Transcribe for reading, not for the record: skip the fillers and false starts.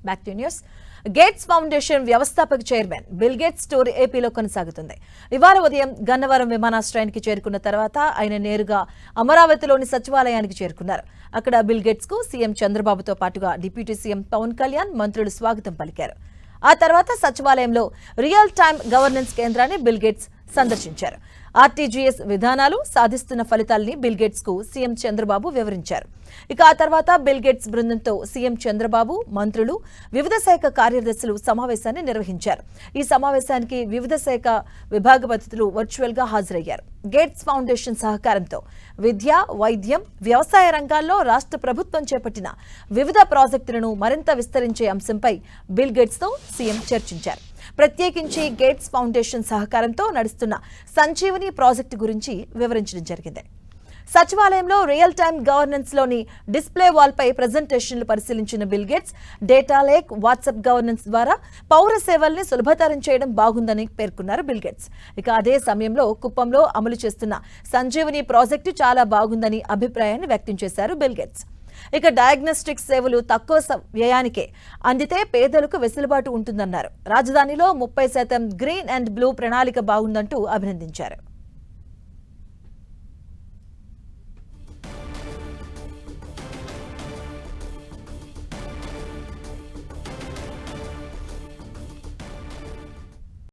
Back to news. Gates foundation వ్యవస్థాపక chairman bill gates tour ఏపీలో కొనసాగుతుంది. ఇవాళ ఉదయం గన్నవరం విమానాశ్రయానికి చేరుకున్న తర్వాత ఆయన నేరుగా అమరావతిలోని సచివాలయానికి చేరుకున్నారు. అక్కడ బిల్ గేట్స్ కు సీఎం చంద్రబాబుతో పాటుగా డిప్యూటీ సీఎం పవన్ కళ్యాణ్, మంత్రులు స్వాగతం పలికారు. ఆ తర్వాత సచివాలయంలో రియల్ టైమ్ గవర్నెన్స్ కేంద్రాన్ని బిల్ గేట్స్ సందర్శించారు. ఆర్టీజీఎస్ విధానాలు సాధిస్తున్న ఫలితాలని బిల్ గేట్స్ కు సీఎం చంద్రబాబు వివరించారు. ఇక ఆ తర్వాత బిల్ గేట్స్ బృందంతో సీఎం చంద్రబాబు, మంత్రులు, వివిధ శాఖ కార్యదర్శులు సమావేశాన్ని నిర్వహించారు. ఈ సమావేశానికి వివిధ శాఖ విభాగపతులు వర్చువల్ గా హాజరయ్యారు. గేట్స్ ఫౌండేషన్ సహకారంతో విద్య, వైద్యం, వ్యవసాయ రంగాల్లో రాష్ట్ర ప్రభుత్వం చేపట్టిన వివిధ ప్రాజెక్టులను మరింత విస్తరించే అంశంపై బిల్ గేట్స్ తో సీఎం చర్చించారు. ప్రత్యేకించి గేట్స్ ఫౌండేషన్ సహకారంతో నడుస్తున్న సంజీవని ప్రాజెక్టు గురించి వివరించడం జరిగింది. సచివాలయంలో రియల్ టైమ్ గవర్నెన్స్ లోని డిస్ప్లే వాల్ పై ప్రెజెంటేషన్లు పరిశీలించిన bill gates data lake, WhatsApp governance ద్వారా పౌర సేవల్ని సులభతరం చేయడం బాగుందని పేర్కొన్నారు బిల్ గేట్స్. ఇక అదే సమయంలో కుప్పంలో అమలు చేస్తున్న సంజీవని ప్రాజెక్టు చాలా బాగుందని అభిప్రాయాన్ని వ్యక్తం చేశారు బిల్ గేట్స్. ఇక డయాగ్నోస్టిక్ సేవలు తక్కువ వ్యయానికే అందితే పేదలకు వెసులుబాటు ఉంటుందన్నారు. రాజధానిలో 30% గ్రీన్ అండ్ బ్లూ ప్రణాళిక బాగుందంటూ అభినందించారు.